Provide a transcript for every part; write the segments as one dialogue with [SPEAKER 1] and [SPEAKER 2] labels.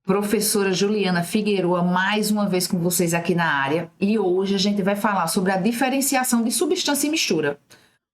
[SPEAKER 1] Professora Juliana Figueroa, mais uma vez com vocês aqui na área, e hoje a gente vai falar sobre a diferenciação de substância e mistura.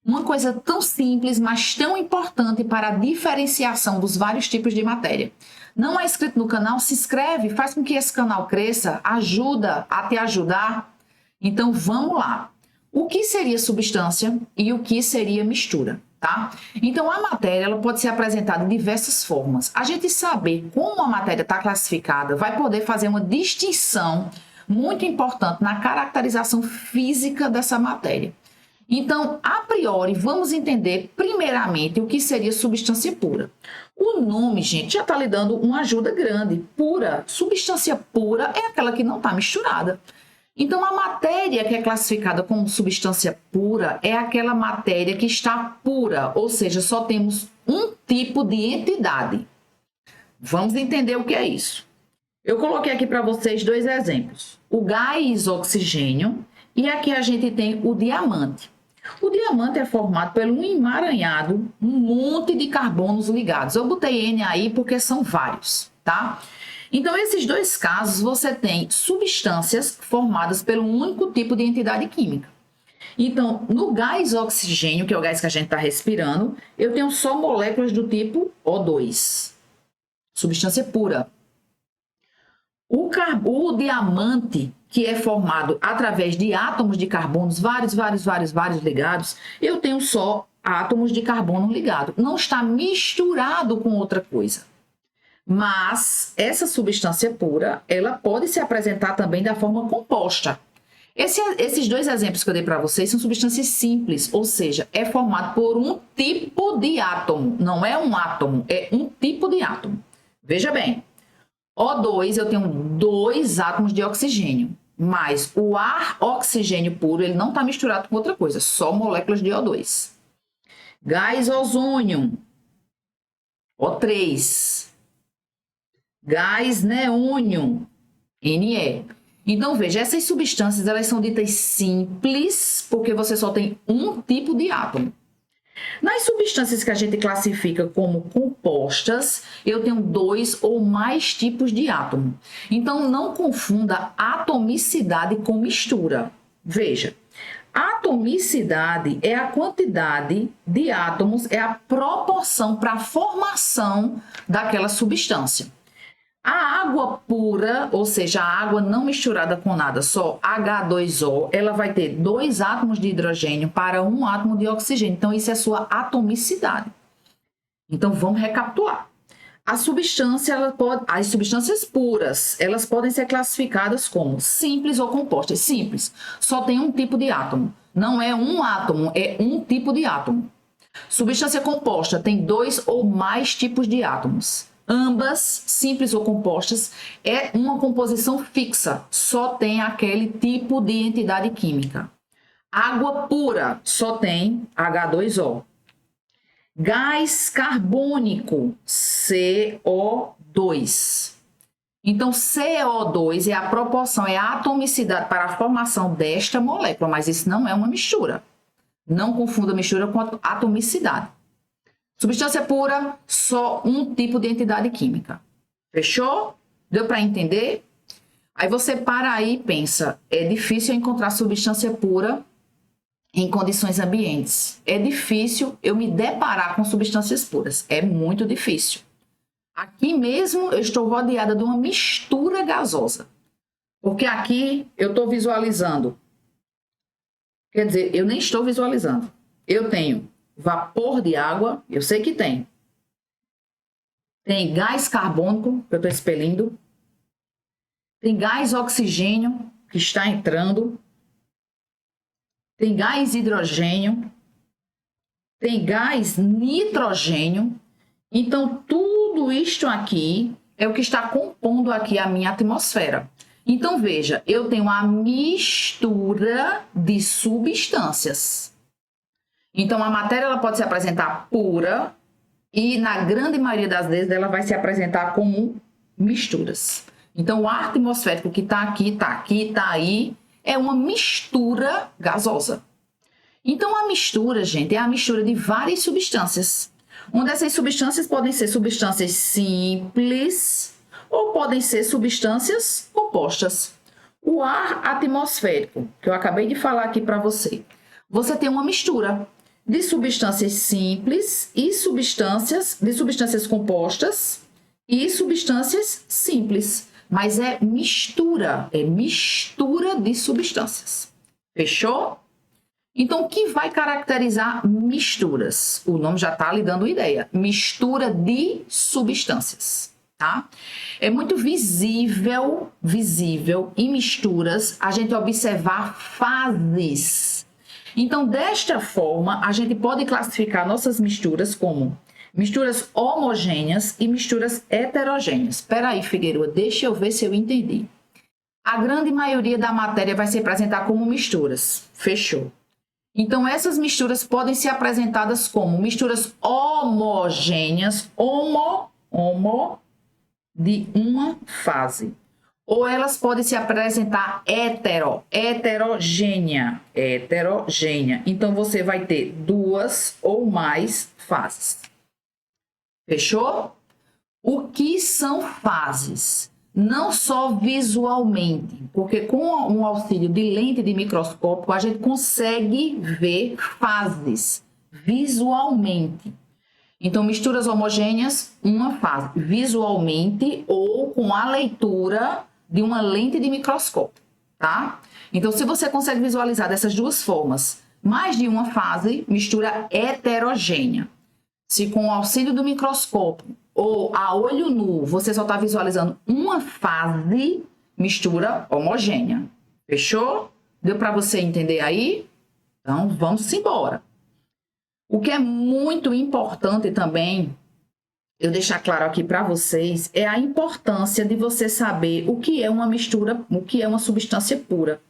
[SPEAKER 1] Uma coisa tão simples, mas tão importante para a diferenciação dos vários tipos de matéria. Não é inscrito no canal? Se inscreve, faz com que esse canal cresça, ajuda a te ajudar. Então vamos lá. O que seria substância e o que seria mistura? Tá? Então, a matéria ela pode ser apresentada de diversas formas. A gente saber como a matéria está classificada vai poder fazer uma distinção muito importante na caracterização física dessa matéria. Então, a priori, vamos entender primeiramente o que seria substância pura. O nome, gente, já está lhe dando uma ajuda grande. Pura, substância pura é aquela que não está misturada. Então, a matéria que é classificada como substância pura é aquela matéria que está pura, ou seja, só temos um tipo de entidade. Vamos entender o que é isso. Eu coloquei aqui para vocês dois exemplos. O gás oxigênio e aqui a gente tem o diamante. O diamante é formado por um emaranhado, um monte de carbonos ligados. Eu botei N aí porque são vários, tá? Então, esses dois casos, você tem substâncias formadas pelo único tipo de entidade química. Então, no gás oxigênio, que é o gás que a gente está respirando, eu tenho só moléculas do tipo O2, substância pura. O diamante, que é formado através de átomos de carbonos, vários ligados, eu tenho só átomos de carbono ligados. Não está misturado com outra coisa. Mas essa substância pura, ela pode se apresentar também da forma composta. Esses dois exemplos que eu dei para vocês são substâncias simples, ou seja, é formado por um tipo de átomo. Não é um átomo, é um tipo de átomo. Veja bem, O2 eu tenho 2 átomos de oxigênio, mas o ar oxigênio puro ele não está misturado com outra coisa, só moléculas de O2. Gás ozônio, O3. Gás neônio, Ne. Então, veja, essas substâncias elas são ditas simples porque você só tem um tipo de átomo. Nas substâncias que a gente classifica como compostas, eu tenho 2 ou mais tipos de átomo. Então, não confunda atomicidade com mistura. Veja, atomicidade é a quantidade de átomos, é a proporção para a formação daquela substância. A água pura, ou seja, a água não misturada com nada, só H2O, ela vai ter 2 átomos de hidrogênio para 1 átomo de oxigênio. Então, isso é a sua atomicidade. Então, vamos recapitular. As substâncias puras, elas podem ser classificadas como simples ou compostas. Simples, só tem um tipo de átomo. Não é um átomo, é um tipo de átomo. Substância composta tem 2 ou mais tipos de átomos. Ambas, simples ou compostas, é uma composição fixa, só tem aquele tipo de entidade química. Água pura, só tem H2O. Gás carbônico, CO2. Então, CO2 é a proporção, é a atomicidade para a formação desta molécula, mas isso não é uma mistura. Não confunda mistura com atomicidade. Substância pura, só um tipo de entidade química. Fechou? Deu para entender? Aí você para aí e pensa, é difícil encontrar substância pura em condições ambientes. É difícil eu me deparar com substâncias puras. É muito difícil. Aqui mesmo eu estou rodeada de uma mistura gasosa. Porque aqui eu estou visualizando. Quer dizer, eu nem estou visualizando. Eu tenho vapor de água, eu sei que tem. Tem gás carbônico, que eu estou expelindo. Tem gás oxigênio, que está entrando. Tem gás hidrogênio. Tem gás nitrogênio. Então, tudo isto aqui é o que está compondo aqui a minha atmosfera. Então, veja, eu tenho a mistura de substâncias. Então, a matéria ela pode se apresentar pura e, na grande maioria das vezes, ela vai se apresentar como misturas. Então, o ar atmosférico que está aqui, está aí, é uma mistura gasosa. Então, a mistura, gente, é a mistura de várias substâncias. Uma dessas substâncias podem ser substâncias simples ou podem ser substâncias compostas. O ar atmosférico, que eu acabei de falar aqui para você, você tem uma mistura de substâncias simples e substâncias compostas e substâncias simples, mas é mistura de substâncias. Fechou? Então, o que vai caracterizar misturas? O nome já está lhe dando ideia. Mistura de substâncias, tá? É muito visível em misturas a gente observar fases. Então, desta forma, a gente pode classificar nossas misturas como misturas homogêneas e misturas heterogêneas. Espera aí, Figueiredo, deixa eu ver se eu entendi. A grande maioria da matéria vai se apresentar como misturas. Fechou. Então, essas misturas podem ser apresentadas como misturas homogêneas, de uma fase. Ou elas podem se apresentar heterogênea. Então, você vai ter duas ou mais fases. Fechou? O que são fases? Não só visualmente, porque com o auxílio de lente de microscópio, a gente consegue ver fases visualmente. Então, misturas homogêneas, uma fase, visualmente ou com a leitura de uma lente de microscópio, tá? Então, se você consegue visualizar dessas duas formas, mais de uma fase, mistura heterogênea. Se com o auxílio do microscópio ou a olho nu você só está visualizando uma fase, mistura homogênea. Fechou? Deu para você entender aí? Então, vamos embora. O que é muito importante também, eu deixar claro aqui para vocês, é a importância de você saber o que é uma mistura, o que é uma substância pura.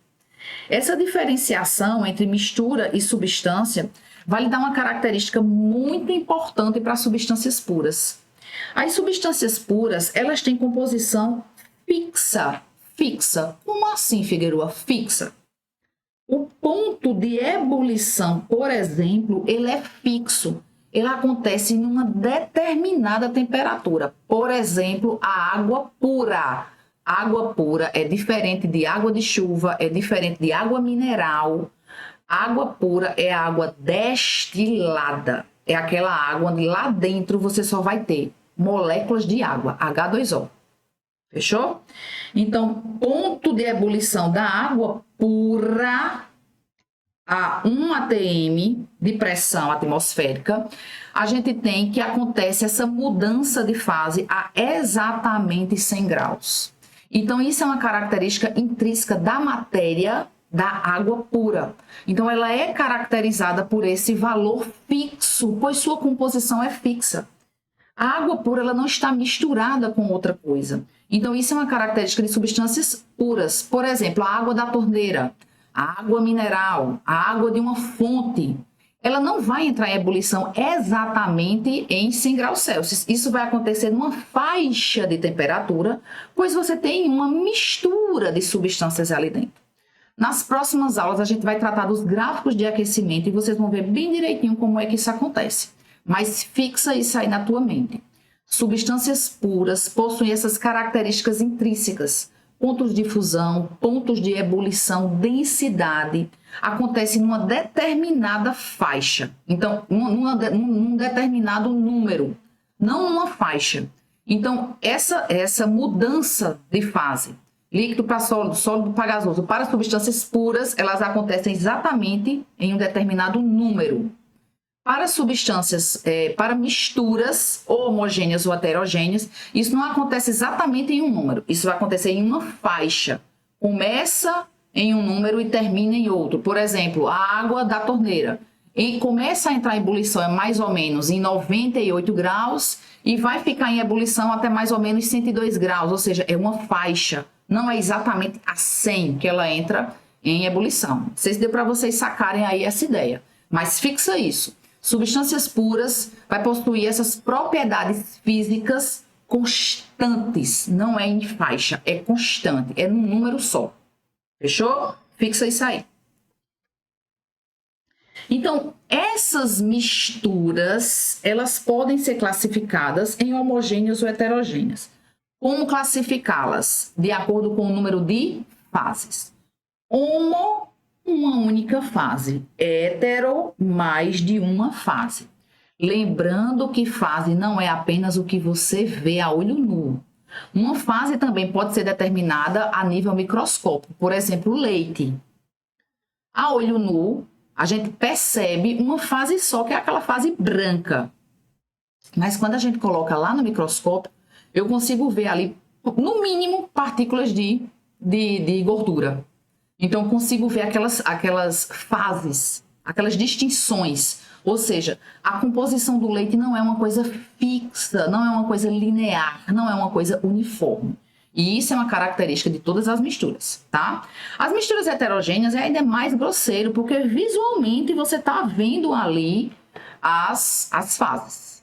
[SPEAKER 1] Essa diferenciação entre mistura e substância vai lhe dar uma característica muito importante para substâncias puras. As substâncias puras, elas têm composição fixa. Fixa. Como assim, Figueiredo? Fixa. O ponto de ebulição, por exemplo, ele é fixo. Ele acontece em uma determinada temperatura. Por exemplo, a água pura. Água pura é diferente de água de chuva, é diferente de água mineral. Água pura é água destilada. É aquela água onde lá dentro você só vai ter moléculas de água, H2O. Fechou? Então, ponto de ebulição da água pura a 1 atm de pressão atmosférica, a gente tem que acontece essa mudança de fase a exatamente 100 graus. Então, isso é uma característica intrínseca da matéria da água pura. Então, ela é caracterizada por esse valor fixo, pois sua composição é fixa. A água pura ela não está misturada com outra coisa. Então, isso é uma característica de substâncias puras. Por exemplo, a água da torneira, a água mineral, a água de uma fonte, ela não vai entrar em ebulição exatamente em 100 graus Celsius. Isso vai acontecer numa faixa de temperatura, pois você tem uma mistura de substâncias ali dentro. Nas próximas aulas, a gente vai tratar dos gráficos de aquecimento e vocês vão ver bem direitinho como é que isso acontece. Mas fixa isso aí na tua mente. Substâncias puras possuem essas características intrínsecas. Pontos de fusão, pontos de ebulição, densidade, acontece numa determinada faixa. Então, num determinado número, não numa faixa. Então, essa mudança de fase, líquido para sólido, sólido para gasoso, para substâncias puras, elas acontecem exatamente em um determinado número. Para substâncias, para misturas ou homogêneas ou heterogêneas, isso não acontece exatamente em um número. Isso vai acontecer em uma faixa. Começa em um número e termina em outro. Por exemplo, a água da torneira. Começa a entrar em ebulição mais ou menos em 98 graus e vai ficar em ebulição até mais ou menos 102 graus. Ou seja, é uma faixa. Não é exatamente a 100 que ela entra em ebulição. Não sei se deu para vocês sacarem aí essa ideia. Mas fixa isso. Substâncias puras vai possuir essas propriedades físicas constantes, não é em faixa, é constante, é num número só. Fechou? Fixa isso aí. Então, essas misturas, elas podem ser classificadas em homogêneas ou heterogêneas. Como classificá-las? De acordo com o número de fases. Homo, uma única fase. Hétero, mais de uma fase. Lembrando que fase não é apenas o que você vê a olho nu. Uma fase também pode ser determinada a nível microscópico. Por exemplo, o leite. A olho nu, a gente percebe uma fase só, que é aquela fase branca. Mas quando a gente coloca lá no microscópio, eu consigo ver ali, no mínimo, partículas de gordura. Então, eu consigo ver aquelas fases, aquelas distinções. Ou seja, a composição do leite não é uma coisa fixa, não é uma coisa linear, não é uma coisa uniforme. E isso é uma característica de todas as misturas, tá? As misturas heterogêneas é ainda mais grosseiro, porque visualmente você está vendo ali as fases,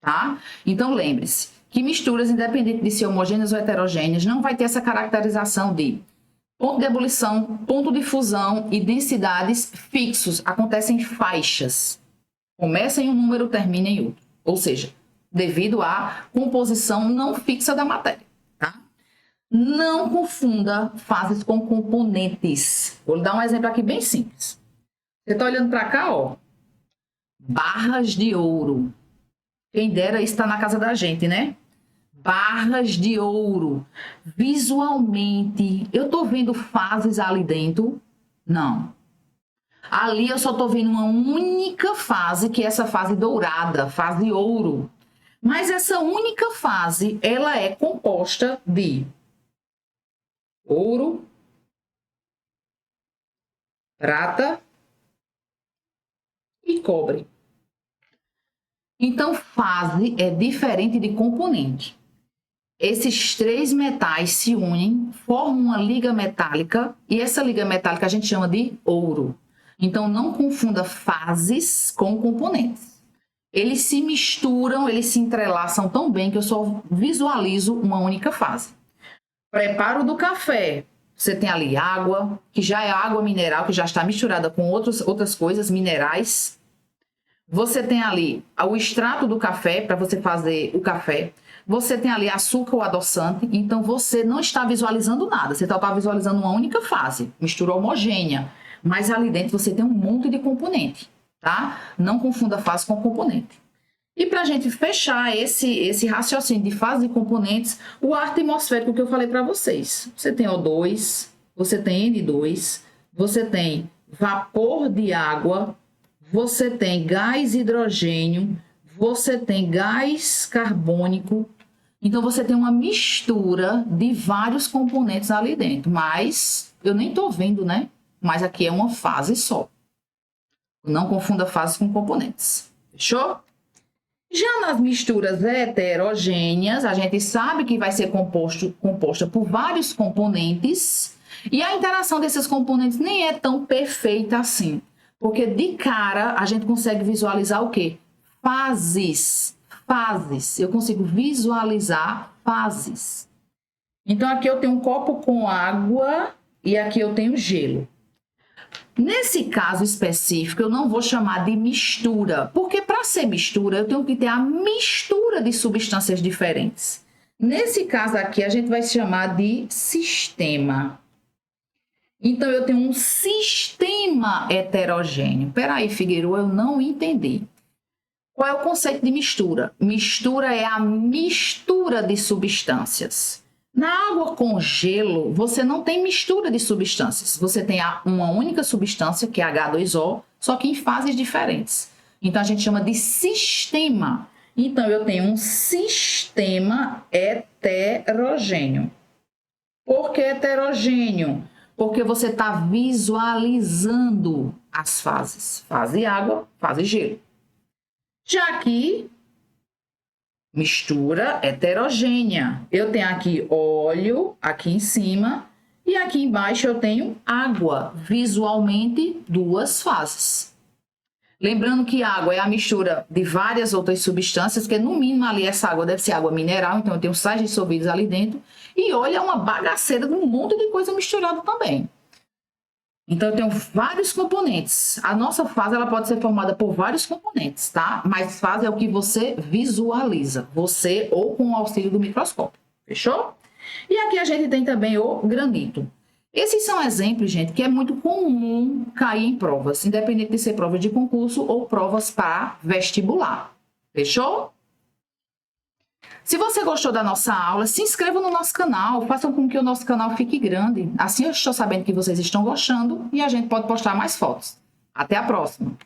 [SPEAKER 1] tá? Então, lembre-se que misturas, independente de ser homogêneas ou heterogêneas, não vai ter essa caracterização de ponto de ebulição, ponto de fusão e densidades fixos. Acontecem em faixas. Começa em um número, termina em outro. Ou seja, devido à composição não fixa da matéria, tá? Não confunda fases com componentes. Vou lhe dar um exemplo aqui bem simples. Você está olhando para cá, ó. Barras de ouro. Quem dera está na casa da gente, né? Barras de ouro. Visualmente, eu estou vendo fases ali dentro? Não. Ali eu só estou vendo uma única fase, que é essa fase dourada, fase ouro. Mas essa única fase, ela é composta de ouro, prata e cobre. Então, fase é diferente de componente. Esses três metais se unem, formam uma liga metálica, e essa liga metálica a gente chama de ouro. Então, não confunda fases com componentes. Eles se misturam, eles se entrelaçam tão bem que eu só visualizo uma única fase. Preparo do café. Você tem ali água, que já é água mineral, que já está misturada com outras coisas, minerais. Você tem ali o extrato do café, para você fazer o café. Você tem ali açúcar ou adoçante, então você não está visualizando nada. Você está visualizando uma única fase, mistura homogênea. Mas ali dentro você tem um monte de componente, tá? Não confunda fase com componente. E para a gente fechar esse raciocínio de fase e componentes, o ar atmosférico que eu falei para vocês. Você tem O2, você tem N2, você tem vapor de água, você tem gás hidrogênio, você tem gás carbônico. Então, você tem uma mistura de vários componentes ali dentro. Mas eu nem estou vendo, né? Mas aqui é uma fase só. Não confunda fases com componentes. Fechou? Já nas misturas heterogêneas, a gente sabe que vai ser composta por vários componentes. E a interação desses componentes nem é tão perfeita assim. Porque de cara a gente consegue visualizar o quê? Fases. Fases. Eu consigo visualizar fases. Então, aqui eu tenho um copo com água e aqui eu tenho gelo. Nesse caso específico, eu não vou chamar de mistura, porque para ser mistura, eu tenho que ter a mistura de substâncias diferentes. Nesse caso aqui, a gente vai chamar de sistema. Então, eu tenho um sistema heterogêneo. Peraí, Figueiredo, eu não entendi. Qual é o conceito de mistura? Mistura é a mistura de substâncias. Na água com gelo, você não tem mistura de substâncias. Você tem uma única substância, que é H2O, só que em fases diferentes. Então, a gente chama de sistema. Então, eu tenho um sistema heterogêneo. Por que heterogêneo? Porque você está visualizando as fases. Fase água, fase gelo. Já aqui, mistura heterogênea. Eu tenho aqui óleo, aqui em cima, e aqui embaixo eu tenho água. Visualmente, duas fases. Lembrando que água é a mistura de várias outras substâncias, que no mínimo ali essa água deve ser água mineral, então eu tenho sais dissolvidos ali dentro. E óleo é uma bagaceira de um monte de coisa misturada também. Então, eu tenho vários componentes. A nossa fase ela pode ser formada por vários componentes, tá? Mas fase é o que você visualiza, você ou com o auxílio do microscópio. Fechou? E aqui a gente tem também o granito. Esses são exemplos, gente, que é muito comum cair em provas, independente de ser prova de concurso ou provas para vestibular. Fechou? Se você gostou da nossa aula, se inscreva no nosso canal, façam com que o nosso canal fique grande. Assim eu estou sabendo que vocês estão gostando e a gente pode postar mais fotos. Até a próxima!